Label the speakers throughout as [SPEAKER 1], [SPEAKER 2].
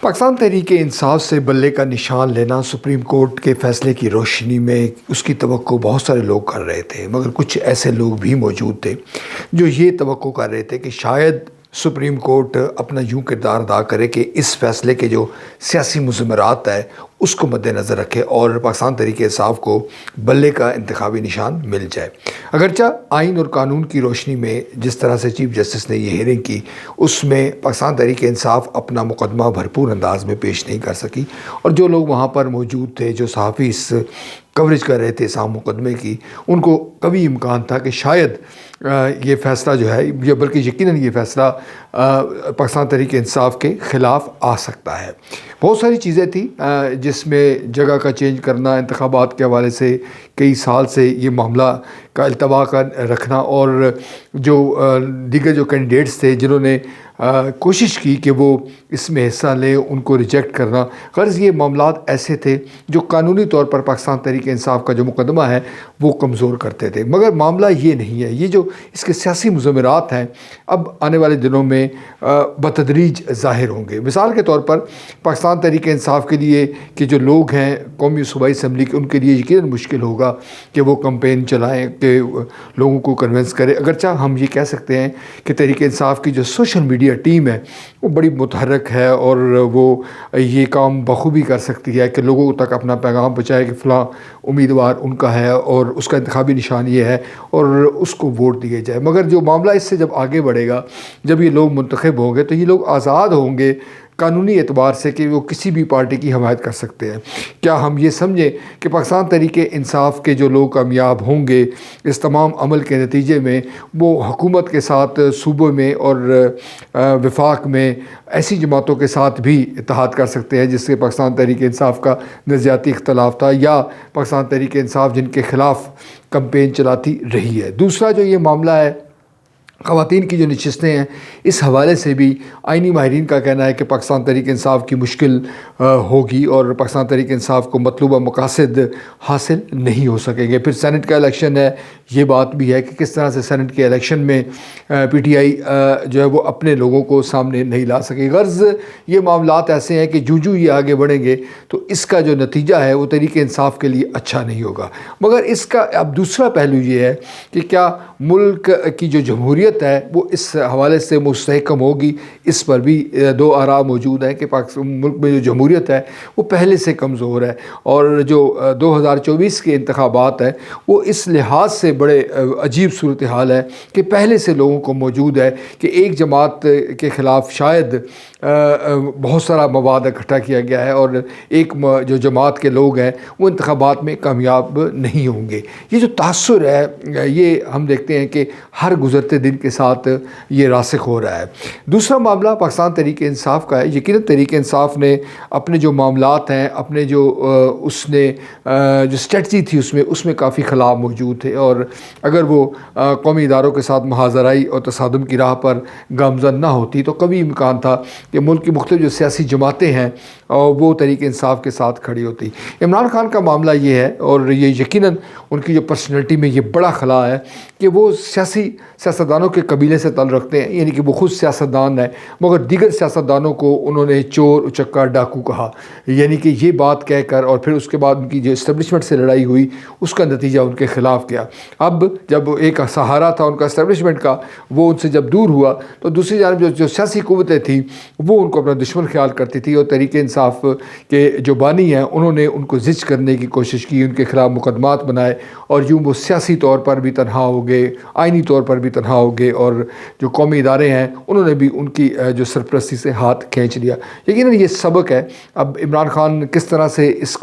[SPEAKER 1] پاکستان تحریک انصاف سے بلے کا نشان لینا سپریم کورٹ کے فیصلے کی روشنی میں اس کی توقع بہت سارے لوگ کر رہے تھے، مگر کچھ ایسے لوگ بھی موجود تھے جو یہ توقع کر رہے تھے کہ شاید سپریم کورٹ اپنا یوں کردار ادا کرے کہ اس فیصلے کے جو سیاسی مضمرات ہے اس کو مد نظر رکھے اور پاکستان تحریک انصاف کو بلے کا انتخابی نشان مل جائے۔ اگرچہ آئین اور قانون کی روشنی میں جس طرح سے چیف جسٹس نے یہ ہیئرنگ کی، اس میں پاکستان تحریک انصاف اپنا مقدمہ بھرپور انداز میں پیش نہیں کر سکی، اور جو لوگ وہاں پر موجود تھے، جو صحافی اس کوریج کر رہے تھے اس عام مقدمے کی، ان کو کبھی امکان تھا کہ شاید یہ فیصلہ جو ہے، یا بلکہ یقیناً یہ فیصلہ پاکستان تحریک انصاف کے خلاف آ سکتا ہے۔ بہت ساری چیزیں تھیں جس میں جگہ کا چینج کرنا، انتخابات کے حوالے سے کئی سال سے یہ معاملہ کا التوا کا رکھنا، اور جو دیگر جو کینڈیڈیٹس تھے جنہوں نے کوشش کی کہ وہ اس میں حصہ لیں، ان کو ریجیکٹ کرنا۔ غرض یہ معاملات ایسے تھے جو قانونی طور پر پاکستان تحریک انصاف کا جو مقدمہ ہے وہ کمزور کرتے تھے، مگر معاملہ یہ نہیں ہے۔ یہ جو اس کے سیاسی مضمرات ہیں اب آنے والے دنوں میں بتدریج ظاہر ہوں گے۔ مثال کے طور پر پاکستان تحریک انصاف کے لیے کہ جو لوگ ہیں قومی صوبائی اسمبلی کے، ان کے لیے یقیناً مشکل ہوگا کہ وہ کمپین چلائیں، کہ لوگوں کو کنونس کرے۔ اگرچہ ہم یہ کہہ سکتے ہیں کہ تحریک انصاف کی جو سوشل میڈیا ٹیم ہے وہ بڑی متحرک ہے اور وہ یہ کام بخوبی کر سکتی ہے کہ لوگوں تک اپنا پیغام پہنچائے کہ فلاں امیدوار ان کا ہے اور اس کا انتخابی نشان یہ ہے اور اس کو ووٹ دیے جائے۔ مگر جو معاملہ اس سے جب آگے بڑھے گا، جب یہ لوگ منتخب ہوں گے تو یہ لوگ آزاد ہوں گے قانونی اعتبار سے کہ وہ کسی بھی پارٹی کی حمایت کر سکتے ہیں۔ کیا ہم یہ سمجھیں کہ پاکستان تحریک انصاف کے جو لوگ کامیاب ہوں گے اس تمام عمل کے نتیجے میں، وہ حکومت کے ساتھ صوبوں میں اور وفاق میں ایسی جماعتوں کے ساتھ بھی اتحاد کر سکتے ہیں جس سے پاکستان تحریک انصاف کا نظریاتی اختلاف تھا، یا پاکستان تحریک انصاف جن کے خلاف کمپین چلاتی رہی ہے؟ دوسرا جو یہ معاملہ ہے خواتین کی جو نشستیں ہیں، اس حوالے سے بھی آئینی ماہرین کا کہنا ہے کہ پاکستان تحریک انصاف کی مشکل ہوگی اور پاکستان تحریک انصاف کو مطلوبہ مقاصد حاصل نہیں ہو سکیں گے۔ پھر سینٹ کا الیکشن ہے، یہ بات بھی ہے کہ کس طرح سے سینٹ کے الیکشن میں پی ٹی آئی جو ہے وہ اپنے لوگوں کو سامنے نہیں لا سکے۔ غرض یہ معاملات ایسے ہیں کہ جو یہ آگے بڑھیں گے تو اس کا جو نتیجہ ہے وہ تحریک انصاف کے لیے اچھا نہیں ہوگا۔ مگر اس کا اب دوسرا پہلو یہ ہے کہ کیا ملک کی جو جمہوریت ہے وہ اس حوالے سے مستحکم ہوگی؟ اس پر بھی دو آراء موجود ہیں کہ ملک میں جو جمہوریت ہے وہ پہلے سے کمزور ہے، اور جو 2024 کے انتخابات ہیں وہ اس لحاظ سے بڑے عجیب صورتحال ہے کہ پہلے سے لوگوں کو موجود ہے کہ ایک جماعت کے خلاف شاید بہت سارا مواد اکٹھا کیا گیا ہے اور ایک جو جماعت کے لوگ ہیں وہ انتخابات میں کامیاب نہیں ہوں گے۔ یہ جو تاثر ہے یہ ہم دیکھتے ہیں کہ ہر گزرتے دن کے ساتھ یہ راسخ ہو رہا ہے۔ دوسرا معاملہ پاکستان تحریک انصاف کا ہے۔ یقیناً تحریک انصاف نے اپنے جو معاملات ہیں، اپنے جو اس نے جو اسٹریٹجی تھی اس میں کافی خلا موجود تھے، اور اگر وہ قومی اداروں کے ساتھ محاذرائی اور تصادم کی راہ پر گامزن نہ ہوتی تو کبھی امکان تھا کہ ملک کی مختلف جو سیاسی جماعتیں ہیں وہ تحریک انصاف کے ساتھ کھڑی ہوتی۔ عمران خان کا معاملہ یہ ہے، اور یہ یقیناً ان کی جو پرسنالٹی میں یہ بڑا خلا ہے کہ وہ سیاستدانوں کے قبیلے سے تعلق رکھتے ہیں، یعنی کہ وہ خود سیاستدان ہیں مگر دیگر سیاستدانوں کو انہوں نے چور، اچکا، ڈاکو کہا، یعنی کہ یہ بات کہہ کر، اور پھر اس کے بعد ان کی جو اسٹیبلشمنٹ سے لڑائی ہوئی اس کا نتیجہ ان کے خلاف کیا۔ اب جب ایک سہارا تھا ان کا اسٹیبلشمنٹ کا، وہ ان سے جب دور ہوا تو دوسری جانب جو سیاسی قوتیں تھیں وہ ان کو اپنا دشمن خیال کرتی تھی، اور تحریک انصاف کے جو بانی ہیں انہوں نے ان کو زج کرنے کی کوشش کی، ان کے خلاف مقدمات بنائے، اور یوں وہ سیاسی طور پر بھی تنہا ہو گئے، آئینی طور پر بھی تنہا ہو گئے، اور جو قومی ادارے ہیں انہوں نے بھی ان کی جو سرپرستی سے ہاتھ کھینچ لیا۔ یقیناً یہ سبق ہے۔ اب عمران خان کس طرح سے اس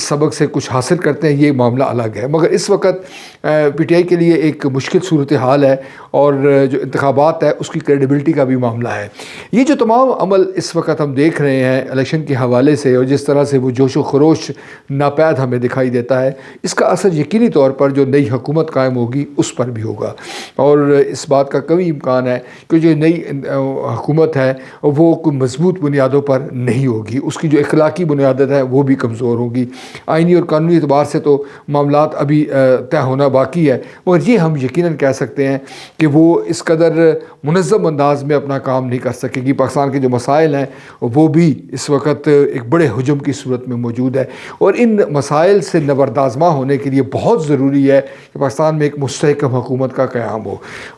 [SPEAKER 1] سبق سے کچھ حاصل کرتے ہیں یہ معاملہ الگ ہے، مگر اس وقت پی ٹی آئی کے لیے ایک مشکل صورتحال ہے، اور جو انتخابات ہے اس کی کریڈیبلٹی کا بھی معاملہ ہے۔ یہ جو تمام عمل اس وقت ہم دیکھ رہے ہیں الیکشن کے حوالے سے، اور جس طرح سے وہ جوش و خروش ناپید ہمیں دکھائی دیتا ہے، اس کا اثر یقینی طور پر جو نئی حکومت قائم ہوگی اس پر بھی ہوگا، اور اس بات کا کبھی امکان ہے کہ جو نئی حکومت ہے وہ کوئی مضبوط بنیادوں پر نہیں ہوگی، اس کی جو اخلاقی بنیادیں ہیں وہ بھی کمزور ہوگی۔ آئینی اور قانونی اعتبار سے تو معاملات ابھی طے ہونا باقی ہے، مگر یہ ہم یقیناً کہہ سکتے ہیں کہ وہ اس قدر منظم انداز میں اپنا کام نہیں کر سکے گی۔ پاکستان کے کے جو مسائل ہیں وہ بھی اس وقت ایک بڑے ہجوم کی صورت میں موجود ہے، اور ان مسائل سے نبردآزما ہونے کے لیے بہت ضروری ہے کہ پاکستان میں ایک مستحکم حکومت کا قیام ہو۔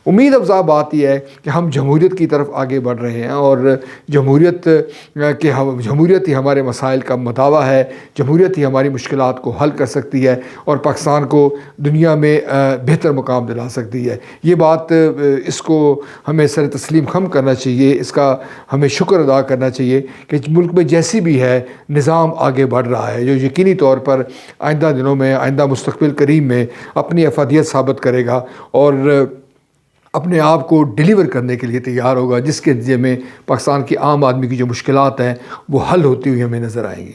[SPEAKER 1] امید افزا بات یہ ہے کہ ہم جمہوریت کی طرف آگے بڑھ رہے ہیں، اور جمہوریت ہی ہمارے مسائل کا مداوا ہے، جمہوریت ہی ہماری مشکلات کو حل کر سکتی ہے اور پاکستان کو دنیا میں بہتر مقام دلا سکتی ہے۔ یہ بات اس کو ہمیں سر تسلیم خم کرنا چاہیے، اس کا ہمیں شکر ادا کرنا چاہیے کہ ملک میں جیسی بھی ہے نظام آگے بڑھ رہا ہے، جو یقینی طور پر آئندہ دنوں میں، آئندہ مستقبل قریب میں اپنی افادیت ثابت کرے گا اور اپنے آپ کو ڈیلیور کرنے کے لیے تیار ہوگا، جس کے نتیجے میں پاکستان کی عام آدمی کی جو مشکلات ہیں وہ حل ہوتی ہوئی ہمیں نظر آئیں گی۔